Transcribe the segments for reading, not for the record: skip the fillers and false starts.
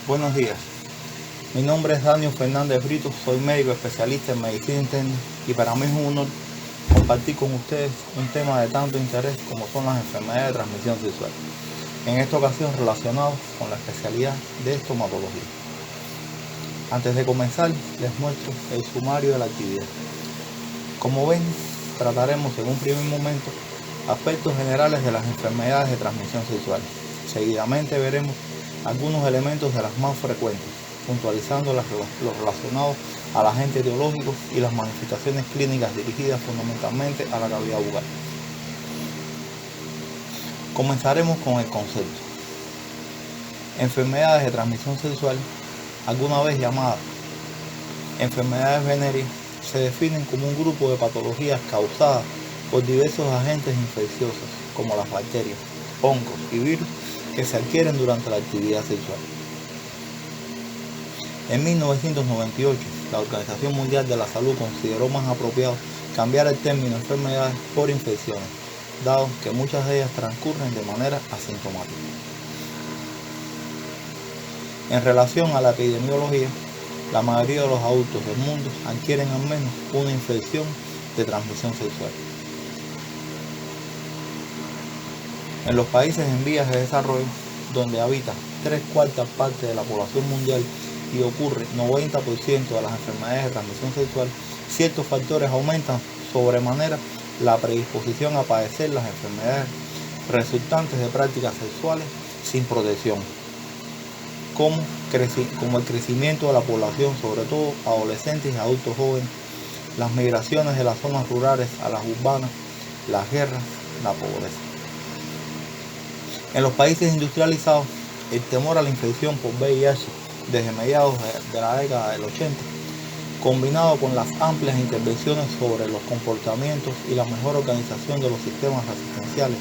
Buenos días, mi nombre es Daniel Fernández Brito, soy médico especialista en medicina interna y para mí es un honor compartir con ustedes un tema de tanto interés como son las enfermedades de transmisión sexual, en esta ocasión relacionados con la especialidad de estomatología. Antes de comenzar, les muestro el sumario de la actividad. Como ven, trataremos en un primer momento aspectos generales de las enfermedades de transmisión sexual. Seguidamente veremos algunos elementos de las más frecuentes, puntualizando los relacionados al agente etiológico y las manifestaciones clínicas dirigidas fundamentalmente a la cavidad bucal. Comenzaremos con el concepto. Enfermedades de transmisión sexual, alguna vez llamadas enfermedades venéreas, se definen como un grupo de patologías causadas por diversos agentes infecciosos, como las bacterias, hongos y virus que se adquieren durante la actividad sexual. En 1998, la Organización Mundial de la Salud consideró más apropiado cambiar el término enfermedades por infecciones, dado que muchas de ellas transcurren de manera asintomática. En relación a la epidemiología, la mayoría de los adultos del mundo adquieren al menos una infección de transmisión sexual. En los países en vías de desarrollo, donde habita 3/4 partes de la población mundial y ocurre 90% de las enfermedades de transmisión sexual, ciertos factores aumentan sobremanera la predisposición a padecer las enfermedades resultantes de prácticas sexuales sin protección, como el crecimiento de la población, sobre todo adolescentes y adultos jóvenes, las migraciones de las zonas rurales a las urbanas, las guerras, la pobreza. En los países industrializados, el temor a la infección por VIH desde mediados de la década del 80, combinado con las amplias intervenciones sobre los comportamientos y la mejor organización de los sistemas asistenciales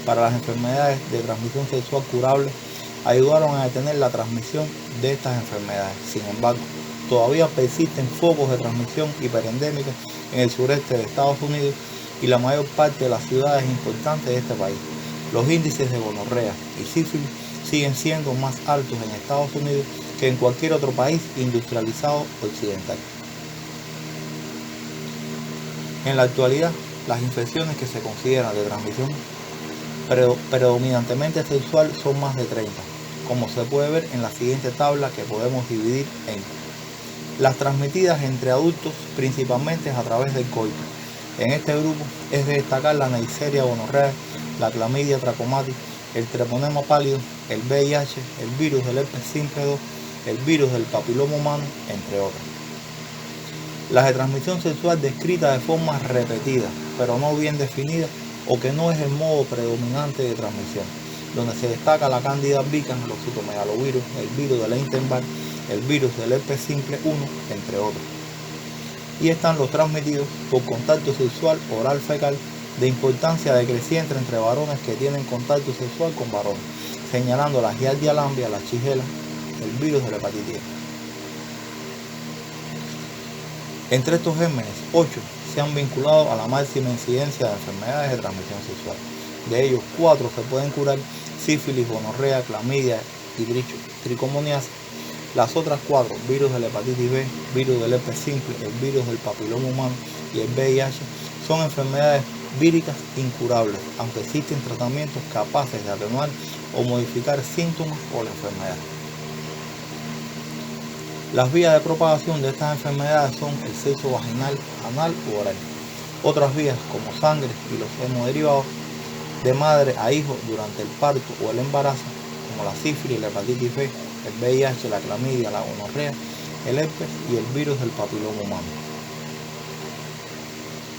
para las enfermedades de transmisión sexual curable, ayudaron a detener la transmisión de estas enfermedades. Sin embargo, todavía persisten focos de transmisión hiperendémica en el sureste de Estados Unidos y la mayor parte de las ciudades importantes de este país. Los índices de gonorrea y sífilis siguen siendo más altos en Estados Unidos que en cualquier otro país industrializado occidental. En la actualidad, las infecciones que se consideran de transmisión predominantemente sexual son más de 30, como se puede ver en la siguiente tabla que podemos dividir en las transmitidas entre adultos, principalmente a través del coito. En este grupo es de destacar la Neisseria gonorrhoeae, la clamidia trachomatis, el treponema pálido, el VIH, el virus del herpes simple 2, el virus del papiloma humano, entre otros. Las de transmisión sexual descritas de forma repetida, pero no bien definida, o que no es el modo predominante de transmisión, donde se destaca la Candida albicans, los citomegalovirus, el virus del Epstein-Barr, el virus del herpes simple 1, entre otros. Y están los transmitidos por contacto sexual oral fecal, de importancia decreciente entre varones que tienen contacto sexual con varones, señalando la Giardia lamblia, la Shigella, el virus de la hepatitis. Entre estos gérmenes, 8 se han vinculado a la máxima incidencia de enfermedades de transmisión sexual. De ellos, 4 se pueden curar: sífilis, gonorrea, clamidia y trichomoniasis. Las otras 4, virus de la hepatitis B, virus del herpes simple, el virus del papiloma humano y el VIH, son enfermedades víricas incurables, aunque existen tratamientos capaces de atenuar o modificar síntomas o la enfermedad. Las vías de propagación de estas enfermedades son el sexo vaginal, anal u oral. Otras vías, como sangre y los hemoderivados, de madre a hijo durante el parto o el embarazo, como la sífilis, la hepatitis B, el VIH, la clamidia, la gonorrea, el herpes y el virus del papiloma humano.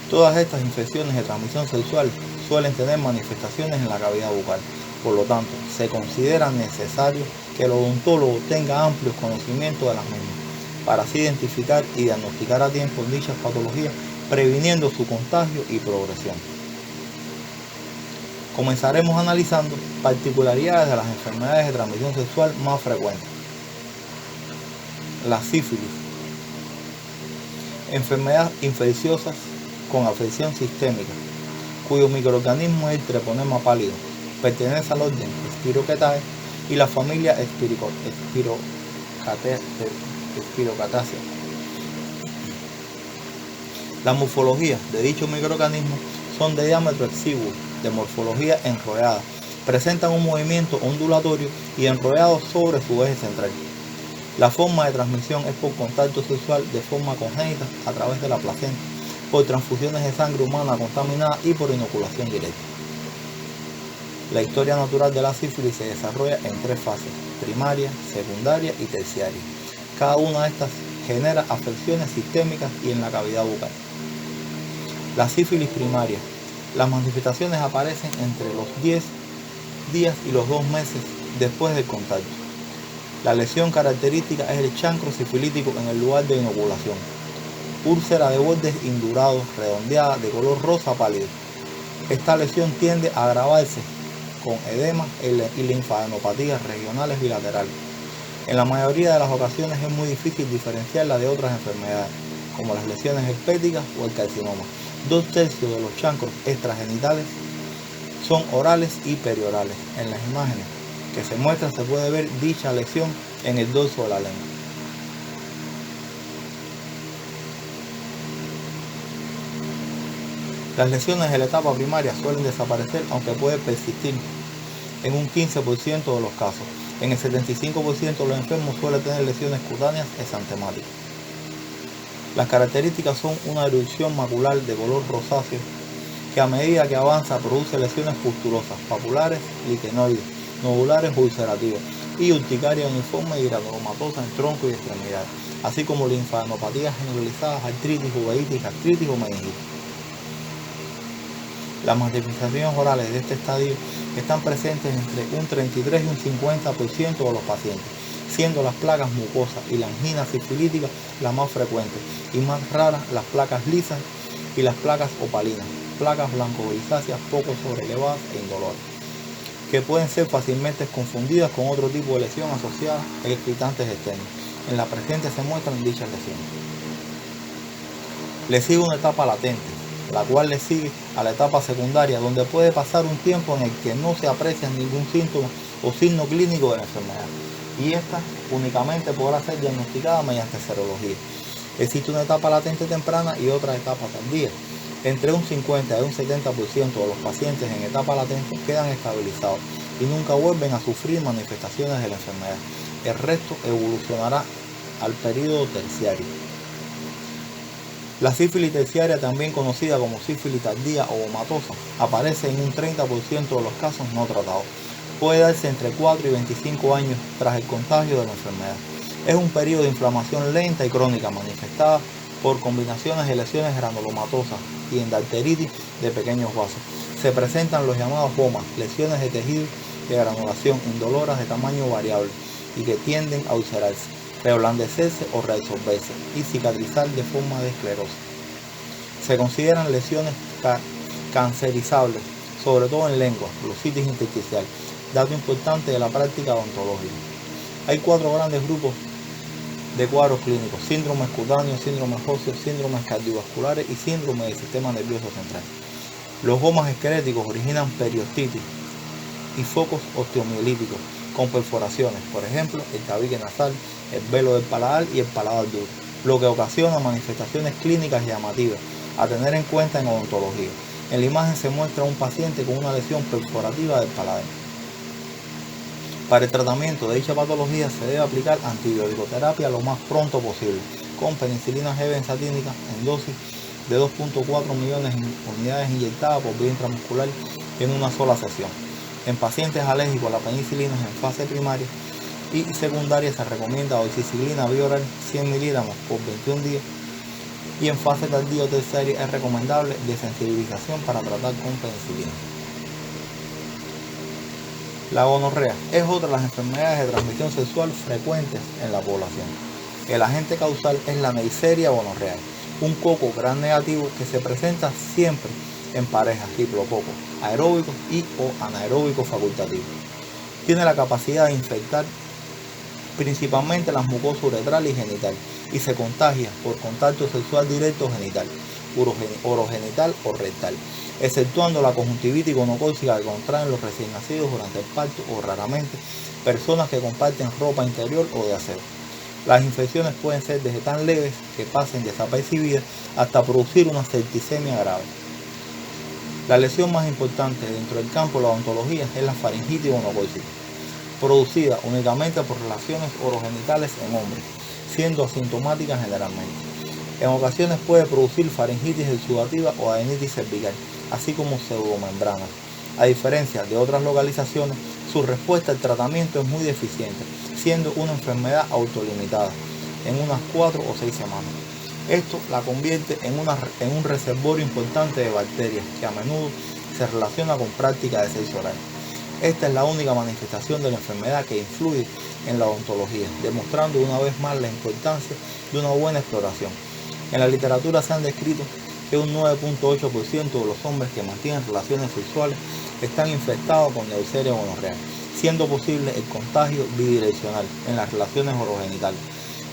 Todas estas infecciones de transmisión sexual suelen tener manifestaciones en la cavidad bucal. Por lo tanto, se considera necesario que el odontólogo tenga amplios conocimientos de las mismas, para así identificar y diagnosticar a tiempo dichas patologías, previniendo su contagio y progresión. Comenzaremos analizando particularidades de las enfermedades de transmisión sexual más frecuentes. La sífilis, enfermedad infecciosa con afección sistémica, cuyo microorganismo es el treponema pálido, pertenece al orden Spirochetae y la familia espirocatácea. La morfología de dichos microorganismos son de diámetro exiguo, de morfología enrollada, presentan un movimiento ondulatorio y enrollado sobre su eje central. La forma de transmisión es por contacto sexual de forma congénita a través de la placenta, por transfusiones de sangre humana contaminada y por inoculación directa. La historia natural de la sífilis se desarrolla en 3 fases: primaria, secundaria y terciaria. Cada una de estas genera afecciones sistémicas y en la cavidad bucal. La sífilis primaria. Las manifestaciones aparecen entre los 10 días y los 2 meses después del contacto. La lesión característica es el chancro sifilítico en el lugar de inoculación. Úlcera de bordes indurados, redondeada, de color rosa pálido. Esta lesión tiende a agravarse con edema y linfadenopatías regionales bilaterales. En la mayoría de las ocasiones es muy difícil diferenciarla de otras enfermedades, como las lesiones herpéticas o el carcinoma. 2/3 de los chancros extragenitales son orales y periorales. En las imágenes que se muestran se puede ver dicha lesión en el dorso de la lengua. Las lesiones de la etapa primaria suelen desaparecer, aunque puede persistir en un 15% de los casos. En el 75% de los enfermos suele tener lesiones cutáneas exantemáticas. Las características son una erupción macular de color rosáceo que a medida que avanza produce lesiones pustulosas, papulares, liquenoides, nodulares o ulcerativas y urticaria uniforme y granulomatosa en tronco y extremidades, así como linfadenopatías generalizadas, artritis, uveitis, gastritis o meningitis. Las manifestaciones orales de este estadio están presentes entre un 33 y un 50% de los pacientes, siendo las placas mucosas y la angina sifilítica las más frecuentes y más raras las placas lisas y las placas opalinas, placas blanco-grisáceas poco sobrelevadas e indolores, que pueden ser fácilmente confundidas con otro tipo de lesión asociada a excitantes externos. En la presente se muestran dichas lesiones. Le sigue una etapa latente, la cual le sigue a la etapa secundaria, donde puede pasar un tiempo en el que no se aprecia ningún síntoma o signo clínico de la enfermedad, y esta únicamente podrá ser diagnosticada mediante serología. Existe una etapa latente temprana y otra etapa tardía. Entre un 50 y un 70% de los pacientes en etapa latente quedan estabilizados y nunca vuelven a sufrir manifestaciones de la enfermedad. El resto evolucionará al periodo terciario. La sífilis terciaria, también conocida como sífilis tardía o vomatosa, aparece en un 30% de los casos no tratados. Puede darse entre 4 y 25 años tras el contagio de la enfermedad. Es un periodo de inflamación lenta y crónica manifestada por combinaciones de lesiones granulomatosas y endarteritis de pequeños vasos. Se presentan los llamados VOMAs, lesiones de tejido de granulación indoloras de tamaño variable y que tienden a ulcerarse, reblandecerse o reabsorberse y cicatrizar de forma de esclerosis. Se consideran lesiones cancerizables, sobre todo en lengua, glositis intersticial, dato importante de la práctica odontológica. Hay 4 grandes grupos de cuadros clínicos: síndromes cutáneos, síndromes óseos, síndromes cardiovasculares y síndrome del sistema nervioso central. Los VOMAs esqueléticos originan periostitis y focos osteomielíticos con perforaciones, por ejemplo, el tabique nasal, el velo del paladar y el paladar duro, lo que ocasiona manifestaciones clínicas llamativas a tener en cuenta en odontología. En la imagen se muestra a un paciente con una lesión perforativa del paladar. Para el tratamiento de dicha patología se debe aplicar antibiótico-terapia lo más pronto posible, con penicilina G benzatínica en dosis de 2.4 millones de unidades inyectadas por vía intramuscular en una sola sesión. En pacientes alérgicos a la penicilina en fase primaria y secundaria se recomienda doxiciclina bioral 100 miligramos por 21 días, y en fase tardía o terciaria es recomendable desensibilización para tratar con penicilina. La gonorrea es otra de las enfermedades de transmisión sexual frecuentes en la población. El agente causal es la Neisseria gonorreae, un coco gram negativo que se presenta siempre en parejas diplococos aeróbicos y o anaeróbicos facultativos. Tiene la capacidad de infectar principalmente las mucosas uretral y genital y se contagia por contacto sexual directo genital, orogenital o rectal, exceptuando la conjuntivitis gonocócica que contraen los recién nacidos durante el parto o raramente personas que comparten ropa interior o de aseo. Las infecciones pueden ser desde tan leves que pasen desapercibidas hasta producir una septicemia grave. La lesión más importante dentro del campo de la odontología es la faringitis gonocócica, producida únicamente por relaciones orogenitales en hombres, siendo asintomática generalmente. En ocasiones puede producir faringitis exudativa o adenitis cervical, así como pseudomembranas. A diferencia de otras localizaciones, su respuesta al tratamiento es muy deficiente, siendo una enfermedad autolimitada en unas 4 o 6 semanas. Esto la convierte en un reservorio importante de bacterias que a menudo se relaciona con práctica de sexo oral. Esta es la única manifestación de la enfermedad que influye en la odontología, demostrando una vez más la importancia de una buena exploración. En la literatura se han descrito que un 9.8% de los hombres que mantienen relaciones sexuales están infectados con Neisseria gonorrhoeae, siendo posible el contagio bidireccional en las relaciones orogenitales.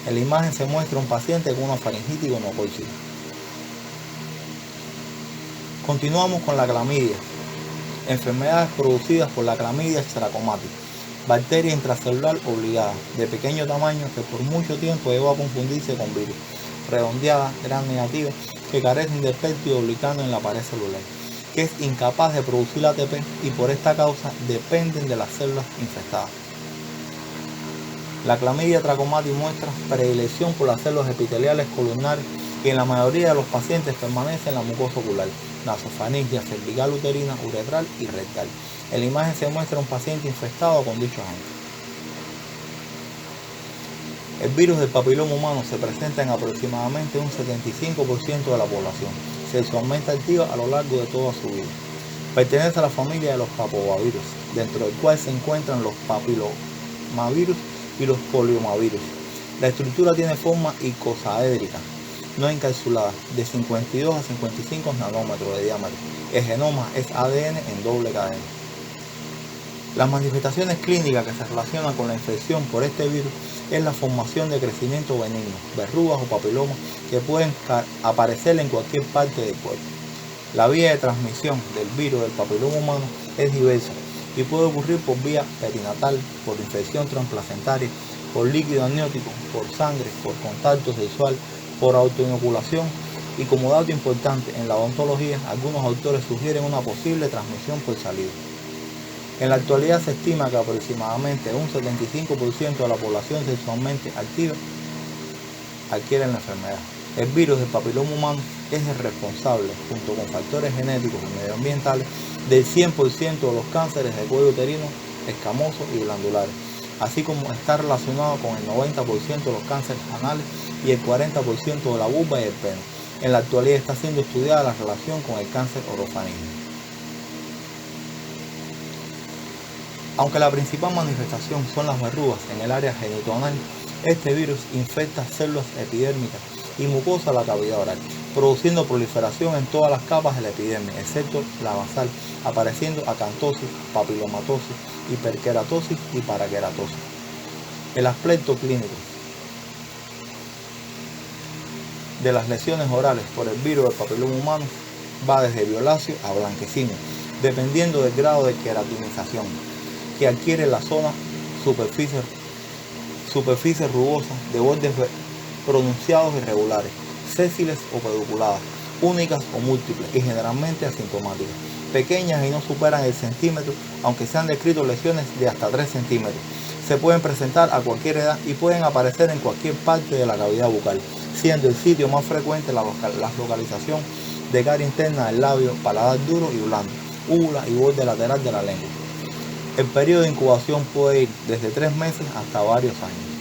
En la imagen se muestra un paciente con una faringitis gonocócica. Continuamos con la clamidia. Enfermedades producidas por la clamidia trachomatis, bacteria intracelular obligada, de pequeño tamaño que por mucho tiempo llegó a confundirse con virus, redondeada, gran negativa, que carecen de péptido glicano en la pared celular, que es incapaz de producir ATP y por esta causa dependen de las células infectadas. La clamidia trachomatis muestra predilección por las células epiteliales columnares y en la mayoría de los pacientes permanece en la mucosa ocular, nasofaringia, cervical uterina, uretral y rectal. En la imagen se muestra un paciente infectado con dichos agentes. El virus del papiloma humano se presenta en aproximadamente un 75% de la población, sexualmente activa a lo largo de toda su vida. Pertenece a la familia de los papovavirus, dentro del cual se encuentran los papilomavirus y los poliomavirus. La estructura tiene forma icosaédrica, no encapsulada, de 52 a 55 nanómetros de diámetro. El genoma es ADN en doble cadena. Las manifestaciones clínicas que se relacionan con la infección por este virus es la formación de crecimiento benigno, verrugas o papilomas que pueden aparecer en cualquier parte del cuerpo. La vía de transmisión del virus del papiloma humano es diversa y puede ocurrir por vía perinatal, por infección transplacentaria, por líquido amniótico, por sangre, por contacto sexual, por autoinoculación y como dato importante en la odontología, algunos autores sugieren una posible transmisión por saliva. En la actualidad se estima que aproximadamente un 75% de la población sexualmente activa adquiere la enfermedad. El virus del papiloma humano es el responsable, junto con factores genéticos y medioambientales, del 100% de los cánceres de cuello uterino, escamosos y glandulares, así como está relacionado con el 90% de los cánceres anales y el 40% de la vulva y el pene. En la actualidad está siendo estudiada la relación con el cáncer orofaríngeo. Aunque la principal manifestación son las verrugas en el área genitoanal, este virus infecta células epidérmicas y mucosa de la cavidad oral, produciendo proliferación en todas las capas de la epidermis, excepto la basal, apareciendo acantosis, papilomatosis, hiperkeratosis y parakeratosis. El aspecto clínico de las lesiones orales por el virus del papiloma humano va desde violáceo a blanquecino, dependiendo del grado de queratinización que adquiere la zona superficie rugosa de bordes pronunciados irregulares, sésiles o pedunculadas, únicas o múltiples y generalmente asintomáticas, pequeñas y no superan el centímetro, aunque se han descrito lesiones de hasta 3 centímetros. Se pueden presentar a cualquier edad y pueden aparecer en cualquier parte de la cavidad bucal, siendo el sitio más frecuente la localización de cara interna del labio, paladar duro y blando, úvula y borde lateral de la lengua. El periodo de incubación puede ir desde 3 meses hasta varios años.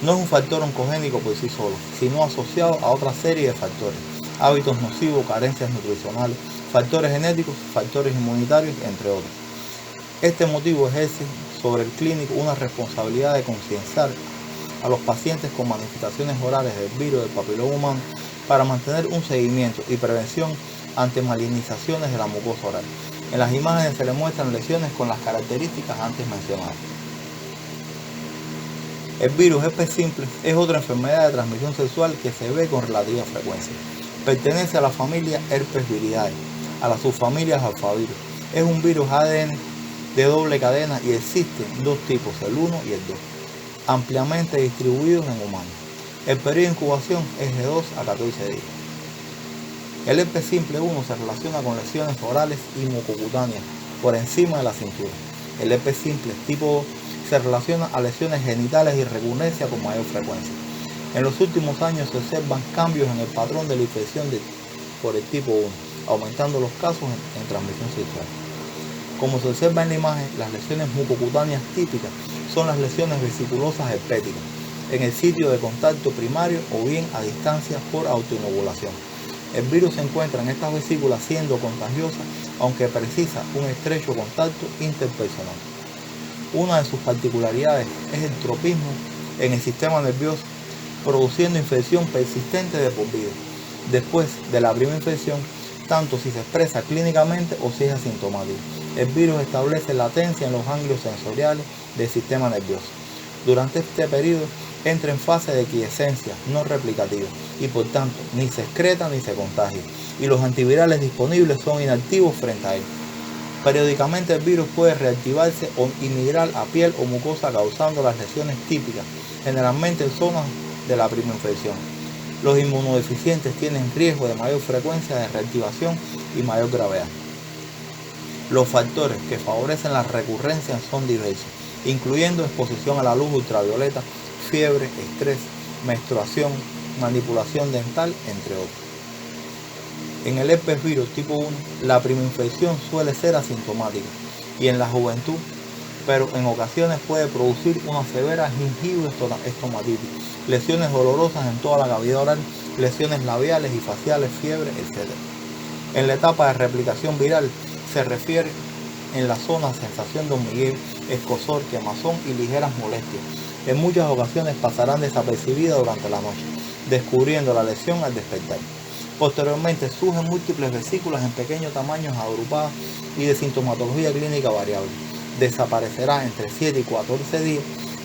No es un factor oncogénico por sí solo, sino asociado a otra serie de factores, hábitos nocivos, carencias nutricionales, factores genéticos, factores inmunitarios, entre otros. Este motivo ejerce sobre el clínico una responsabilidad de concienciar a los pacientes con manifestaciones orales del virus del papiloma humano para mantener un seguimiento y prevención ante malignizaciones de la mucosa oral. En las imágenes se le muestran lesiones con las características antes mencionadas. El virus herpes simple es otra enfermedad de transmisión sexual que se ve con relativa frecuencia. Pertenece a la familia Herpesviridae, a la subfamilia Alphavirus. Es un virus ADN de doble cadena y existen dos tipos, el 1 y el 2, ampliamente distribuidos en humanos. El periodo de incubación es de 2 a 14 días. El herpes simple 1 se relaciona con lesiones orales y mucocutáneas por encima de la cintura. El herpes simple tipo 2 se relaciona a lesiones genitales y recurrencia con mayor frecuencia. En los últimos años se observan cambios en el patrón de la infección por el tipo 1, aumentando los casos en transmisión sexual. Como se observa en la imagen, las lesiones mucocutáneas típicas son las lesiones vesiculosas herpéticas, en el sitio de contacto primario o bien a distancia por autoinoculación. El virus se encuentra en estas vesículas siendo contagiosa, aunque precisa un estrecho contacto interpersonal. Una de sus particularidades es el tropismo en el sistema nervioso, produciendo infección persistente de por vida, después de la primera infección, tanto si se expresa clínicamente o si es asintomático. El virus establece latencia en los ganglios sensoriales del sistema nervioso. Durante este periodo entra en fase de quiescencia no replicativa y por tanto ni se excreta ni se contagia, y los antivirales disponibles son inactivos frente a él. Periódicamente el virus puede reactivarse y migrar a piel o mucosa causando las lesiones típicas, generalmente en zonas de la primera infección. Los inmunodeficientes tienen riesgo de mayor frecuencia de reactivación y mayor gravedad. Los factores que favorecen la recurrencia son diversos, incluyendo exposición a la luz ultravioleta, fiebre, estrés, menstruación, manipulación dental, entre otros. En el herpes virus tipo 1, la primera infección suele ser asintomática y en la juventud, pero en ocasiones puede producir una severa gingivoestomatitis, lesiones dolorosas en toda la cavidad oral, lesiones labiales y faciales, fiebre, etc. En la etapa de replicación viral se refiere en la zona sensación de hormigueo, escozor, quemazón y ligeras molestias. En muchas ocasiones pasarán desapercibidas durante la noche, descubriendo la lesión al despertar. Posteriormente surgen múltiples vesículas en pequeños tamaños agrupadas y de sintomatología clínica variable. Desaparecerá entre 7 y 14 días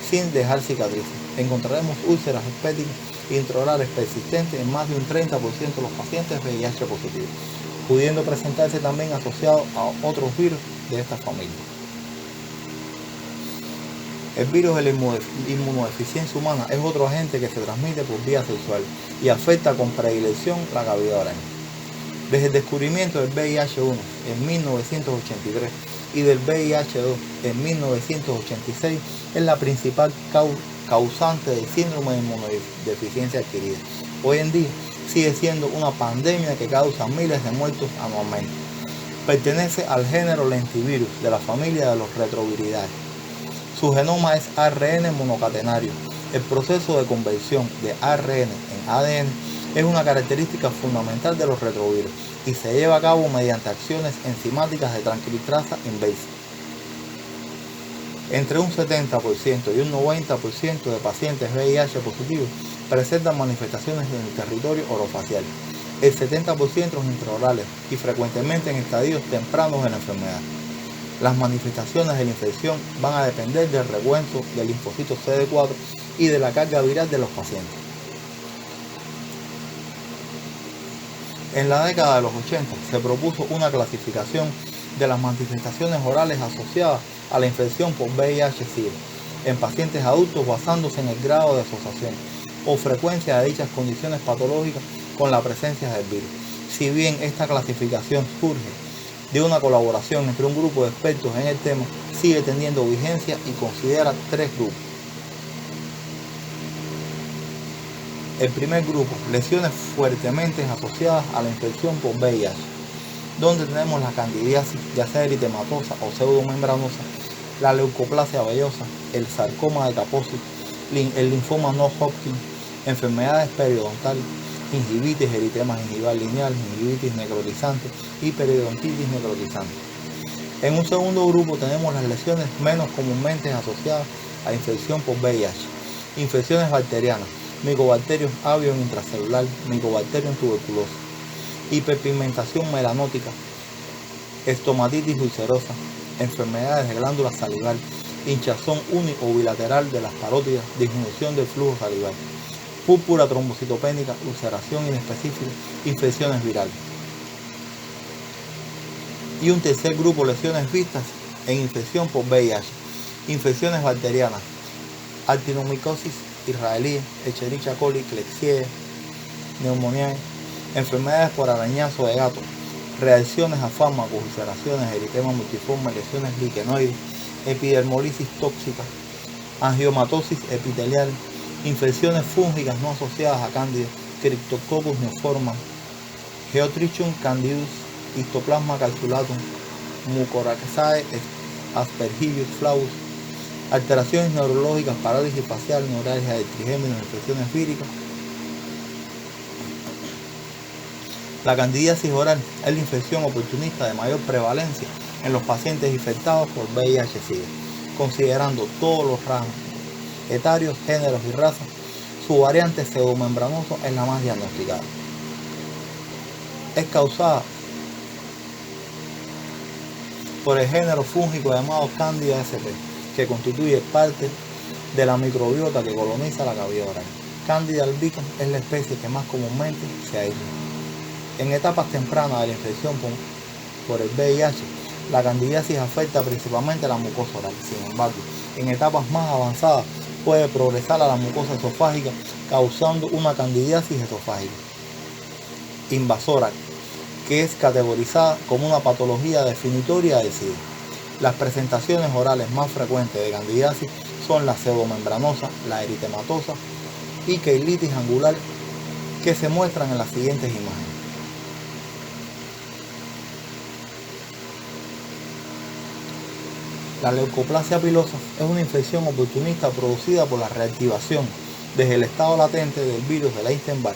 sin dejar cicatrices. Encontraremos úlceras herpéticas intraorales persistentes en más de un 30% de los pacientes VIH positivos, pudiendo presentarse también asociado a otros virus de esta familia. El virus de la inmunodeficiencia humana es otro agente que se transmite por vía sexual y afecta con predilección la cavidad oral. Desde el descubrimiento del VIH-1 en 1983 y del VIH-2 en 1986 es la principal causante del síndrome de inmunodeficiencia adquirida. Hoy en día sigue siendo una pandemia que causa miles de muertos anualmente. Pertenece al género lentivirus de la familia de los retroviridae. Su genoma es ARN monocatenario. El proceso de conversión de ARN en ADN es una característica fundamental de los retrovirus y se lleva a cabo mediante acciones enzimáticas de transcriptasa inversa. Entre un 70% y un 90% de pacientes VIH positivos presentan manifestaciones en el territorio orofacial. El 70% son intraorales y frecuentemente en estadios tempranos de la enfermedad. Las manifestaciones de la infección van a depender del recuento del linfocito CD4 y de la carga viral de los pacientes. En la década de los 80 se propuso una clasificación de las manifestaciones orales asociadas a la infección por VIH-Sida en pacientes adultos basándose en el grado de asociación o frecuencia de dichas condiciones patológicas con la presencia del virus. Si bien esta clasificación surge de una colaboración entre un grupo de expertos en el tema, sigue teniendo vigencia y considera tres grupos. El primer grupo, lesiones fuertemente asociadas a la infección por VIH, donde tenemos la candidiasis, ya sea eritematosa o pseudomembranosa, la leucoplasia vellosa, el sarcoma de Kaposi, el linfoma no Hodgkin, enfermedades periodontales, gingivitis, eritema gingival lineal, gingivitis necrotizante y periodontitis necrotizante. En un segundo grupo tenemos las lesiones menos comúnmente asociadas a infección por VIH, infecciones bacterianas, Mycobacterium avium intracelular, Mycobacterium tuberculosis, hiperpigmentación melanótica, estomatitis ulcerosa, enfermedades de glándula salival, hinchazón uni o bilateral de las parótidas, disminución del flujo salival, púrpura trombocitopénica, ulceración inespecífica, infecciones virales. Y un tercer grupo, lesiones vistas en infección por VIH, infecciones bacterianas, actinomicosis israelí, Escherichia coli, Klebsiella, neumonía, enfermedades por arañazo de gato, reacciones a fármacos, ulceraciones, eritema multiforme, lesiones liquenoides, epidermolisis tóxica, angiomatosis epitelial, infecciones fúngicas no asociadas a cándida, Cryptococcus neoformans, Geotrichum candidus, Histoplasma calculatum, Mucorrhizae, Aspergillus flavus, alteraciones neurológicas, parálisis facial, neuralgia de trigéminos, infecciones víricas. La candidiasis oral es la infección oportunista de mayor prevalencia en los pacientes infectados por VIH-Sida, considerando todos los rangos etarios, géneros y razas. Su variante pseudomembranoso es la más diagnosticada. Es causada por el género fúngico llamado Candida sp, que constituye parte de la microbiota que coloniza la cavidad oral. Candida albicans es la especie que más comúnmente se aísla. En etapas tempranas de la infección por el VIH, la candidiasis afecta principalmente a la mucosa oral. Sin embargo, en etapas más avanzadas puede progresar a la mucosa esofágica, causando una candidiasis esofágica invasora, que es categorizada como una patología definitoria del SIDA. Las presentaciones orales más frecuentes de candidiasis son la pseudomembranosa, la eritematosa y queilitis angular, que se muestran en las siguientes imágenes. La leucoplasia pilosa es una infección oportunista producida por la reactivación desde el estado latente del virus de la Epstein-Barr.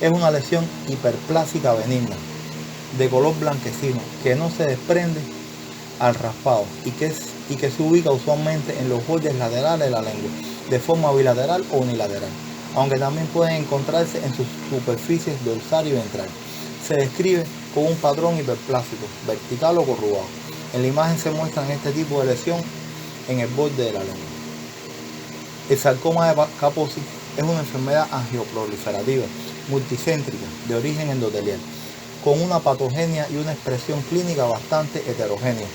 Es una lesión hiperplásica benigna de color blanquecino que no se desprende al raspado y que se ubica usualmente en los bordes laterales de la lengua, de forma bilateral o unilateral, aunque también pueden encontrarse en sus superficies dorsal y ventral. Se describe con un patrón hiperplásico, vertical o corrugado. En la imagen se muestran este tipo de lesión en el borde de la lengua. El sarcoma de Kaposi es una enfermedad angioproliferativa multicéntrica de origen endotelial, con una patogenia y una expresión clínica bastante heterogénea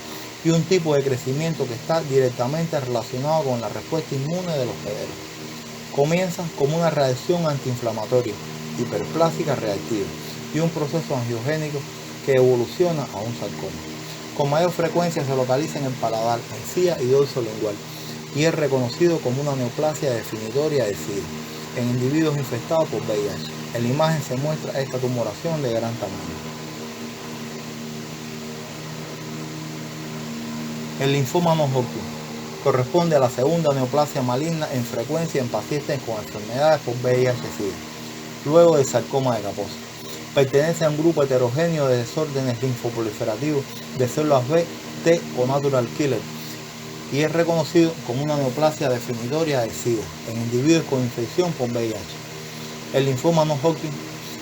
y un tipo de crecimiento que está directamente relacionado con la respuesta inmune de los hospederos. Comienza como una reacción antiinflamatoria, hiperplásica reactiva y un proceso angiogénico que evoluciona a un sarcoma. Con mayor frecuencia se localiza en el paladar, encía y dorso lingual y es reconocido como una neoplasia definitoria del SIDA en individuos infectados por VIH. En la imagen se muestra esta tumoración de gran tamaño. El linfoma no Hodgkin corresponde a la segunda neoplasia maligna en frecuencia en pacientes con enfermedades por VIH-Sida, luego del sarcoma de Kaposi. Pertenece a un grupo heterogéneo de desórdenes linfoproliferativos de células B, T o natural killer y es reconocido como una neoplasia definitoria del SIDA en individuos con infección por VIH. El linfoma no Hodgkin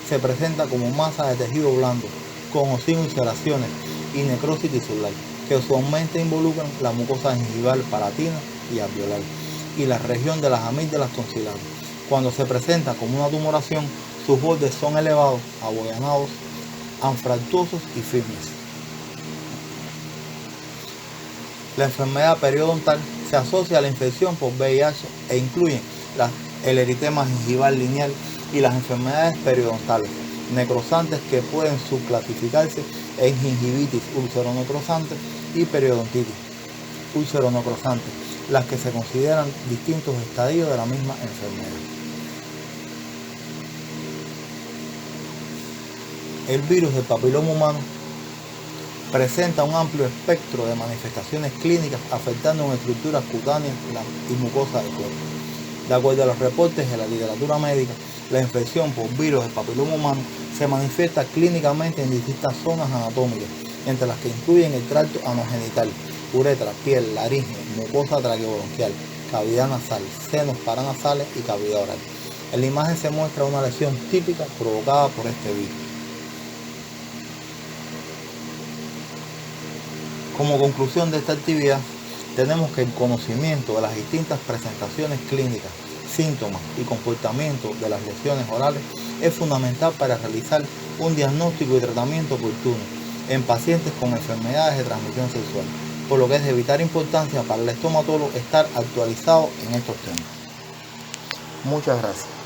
se presenta como masa de tejido blando con o sin ulceraciones y necrosis tisular que usualmente involucran la mucosa gingival palatina y alveolar y la región de las amígdalas tonsilares. Cuando se presenta como una tumoración, sus bordes son elevados, abollanados, anfractuosos y firmes. La enfermedad periodontal se asocia a la infección por VIH e incluye el eritema gingival lineal y las enfermedades periodontales necrosantes que pueden subclasificarse en gingivitis ulceronecrosante y periodontitis ulceronecrosante, las que se consideran distintos estadios de la misma enfermedad. El virus del papiloma humano presenta un amplio espectro de manifestaciones clínicas afectando en estructuras cutáneas y mucosas del cuerpo. De acuerdo a los reportes de la literatura médica, la infección por virus del papiloma humano se manifiesta clínicamente en distintas zonas anatómicas, entre las que incluyen el tracto anogenital, uretra, piel, laringe, mucosa traqueobronquial, cavidad nasal, senos paranasales y cavidad oral. En la imagen se muestra una lesión típica provocada por este virus. Como conclusión de esta actividad, tenemos que el conocimiento de las distintas presentaciones clínicas, síntomas y comportamiento de las lesiones orales es fundamental para realizar un diagnóstico y tratamiento oportuno en pacientes con enfermedades de transmisión sexual. por lo que es de vital importancia para el estomatólogo estar actualizado en estos temas. Muchas gracias.